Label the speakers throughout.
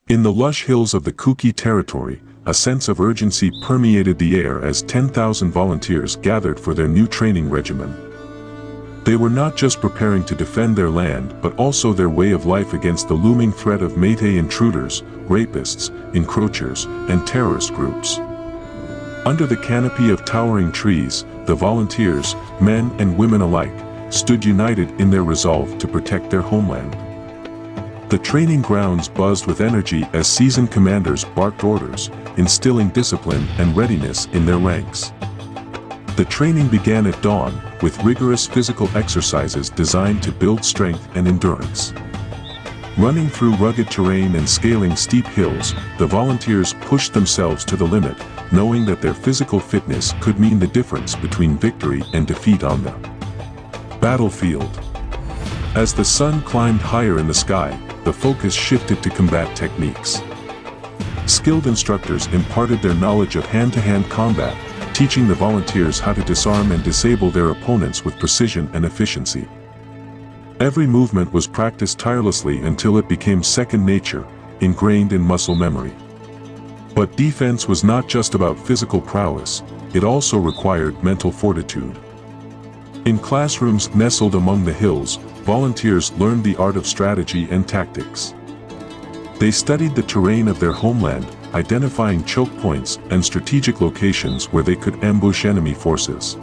Speaker 1: In the lush hills of the Kuki territory, a sense of urgency permeated the air as 10,000 volunteers gathered for their new training regimen. They were not just preparing to defend their land but also their way of life against the looming threat of Meitei intruders, rapists, encroachers, and terrorist groups. Under the canopy of towering trees, the volunteers, men and women alike, stood united in their resolve to protect their homeland. The training grounds buzzed with energy as seasoned commanders barked orders, instilling discipline and readiness in their ranks. The training began at dawn, with rigorous physical exercises designed to build strength and endurance. Running through rugged terrain and scaling steep hills, the volunteers pushed themselves to the limit, knowing that their physical fitness could mean the difference between victory and defeat on the battlefield. As the sun climbed higher in the sky, the focus shifted to combat techniques. Skilled instructors imparted their knowledge of hand-to-hand combat, teaching the volunteers how to disarm and disable their opponents with precision and efficiency. Every movement was practiced tirelessly until it became second nature, ingrained in muscle memory. But defense was not just about physical prowess, it also required mental fortitude. In classrooms nestled among the hills, volunteers learned the art of strategy and tactics. They studied the terrain of their homeland, identifying choke points and strategic locations where they could ambush enemy forces.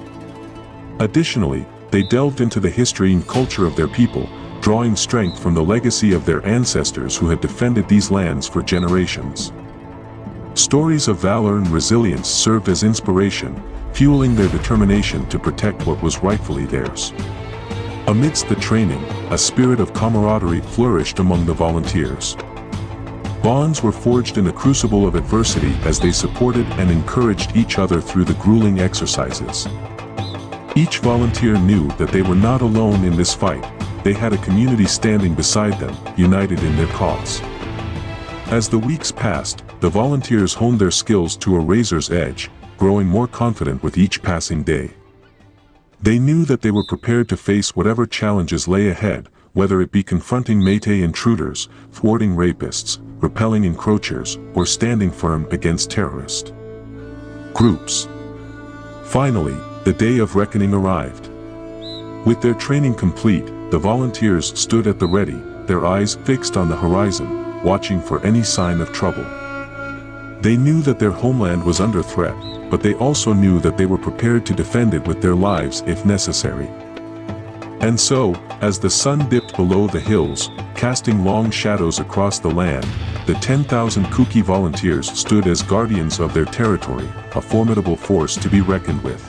Speaker 1: Additionally, they delved into the history and culture of their people, drawing strength from the legacy of their ancestors who had defended these lands for generations. Stories of valor and resilience served as inspiration, fueling their determination to protect what was rightfully theirs. Amidst the training, a spirit of camaraderie flourished among the volunteers. Bonds were forged in the crucible of adversity as they supported and encouraged each other through the grueling exercises. Each volunteer knew that they were not alone in this fight, they had a community standing beside them, united in their cause. As the weeks passed, the volunteers honed their skills to a razor's edge, growing more confident with each passing day. They knew that they were prepared to face whatever challenges lay ahead, whether it be confronting Meitei intruders, thwarting rapists, repelling encroachers, or standing firm against terrorist groups. Finally, the day of reckoning arrived. With their training complete, the volunteers stood at the ready, their eyes fixed on the horizon, watching for any sign of trouble. They knew that their homeland was under threat, but they also knew that they were prepared to defend it with their lives if necessary. And so, as the sun dipped below the hills, casting long shadows across the land, the 10,000 Kuki volunteers stood as guardians of their territory, a formidable force to be reckoned with.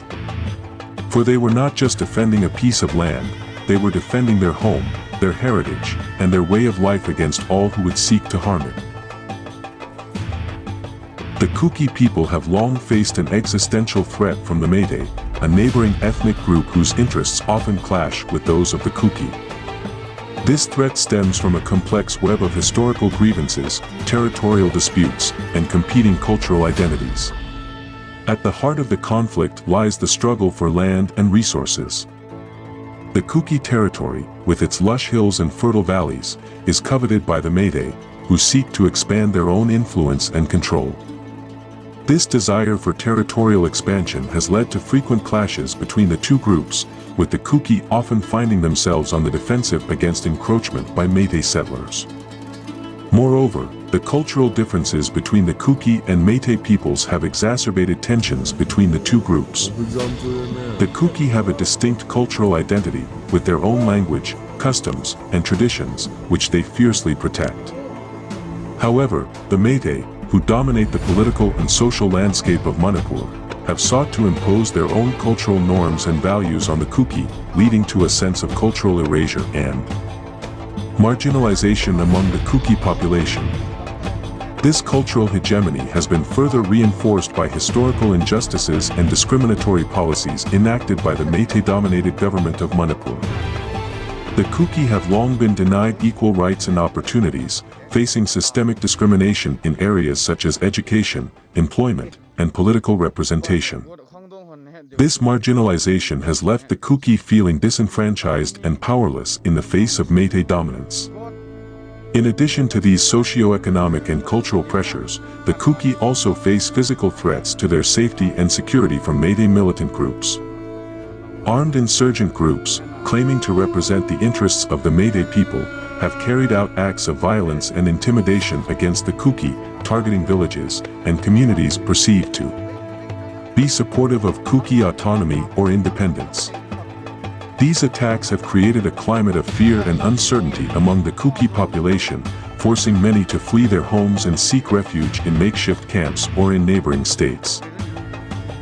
Speaker 1: For they were not just defending a piece of land, they were defending their home, their heritage, and their way of life against all who would seek to harm it. The Kuki people have long faced an existential threat from the Meitei, a neighboring ethnic group whose interests often clash with those of the Kuki. This threat stems from a complex web of historical grievances, territorial disputes, and competing cultural identities. At the heart of the conflict lies the struggle for land and resources. The Kuki territory, with its lush hills and fertile valleys, is coveted by the Meitei, who seek to expand their own influence and control. This desire for territorial expansion has led to frequent clashes between the two groups, with the Kuki often finding themselves on the defensive against encroachment by Meitei settlers. Moreover, the cultural differences between the Kuki and Meitei peoples have exacerbated tensions between the two groups. The Kuki have a distinct cultural identity, with their own language, customs, and traditions, which they fiercely protect. However, the Meitei, who dominate the political and social landscape of Manipur, have sought to impose their own cultural norms and values on the Kuki, leading to a sense of cultural erasure and marginalization among the Kuki population. This cultural hegemony has been further reinforced by historical injustices and discriminatory policies enacted by the Meitei-dominated government of Manipur. The Kuki have long been denied equal rights and opportunities, facing systemic discrimination in areas such as education, employment, and political representation. This marginalization has left the Kuki feeling disenfranchised and powerless in the face of Meitei dominance. In addition to these socio-economic and cultural pressures, the Kuki also face physical threats to their safety and security from Meitei militant groups. Armed insurgent groups, claiming to represent the interests of the Meitei people, have carried out acts of violence and intimidation against the Kuki, targeting villages and communities perceived to be supportive of Kuki autonomy or independence. These attacks have created a climate of fear and uncertainty among the Kuki population, forcing many to flee their homes and seek refuge in makeshift camps or in neighboring states.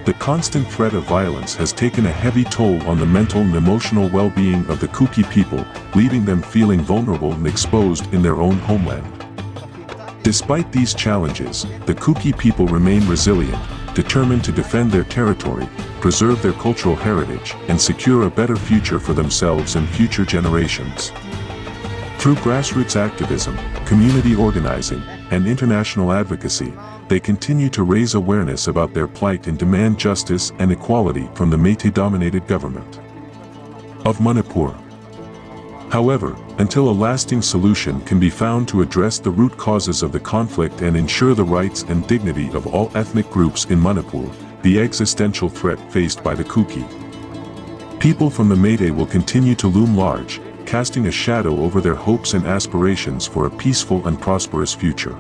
Speaker 1: The constant threat of violence has taken a heavy toll on the mental and emotional well-being of the Kuki people, leaving them feeling vulnerable and exposed in their own homeland. Despite these challenges, the Kuki people remain resilient, determined to defend their territory, preserve their cultural heritage, and secure a better future for themselves and future generations. Through grassroots activism, community organizing, and international advocacy, they continue to raise awareness about their plight and demand justice and equality from the Meitei-dominated government of Manipur. However, until a lasting solution can be found to address the root causes of the conflict and ensure the rights and dignity of all ethnic groups in Manipur, the existential threat faced by the Kuki people from the Meitei will continue to loom large, casting a shadow over their hopes and aspirations for a peaceful and prosperous future.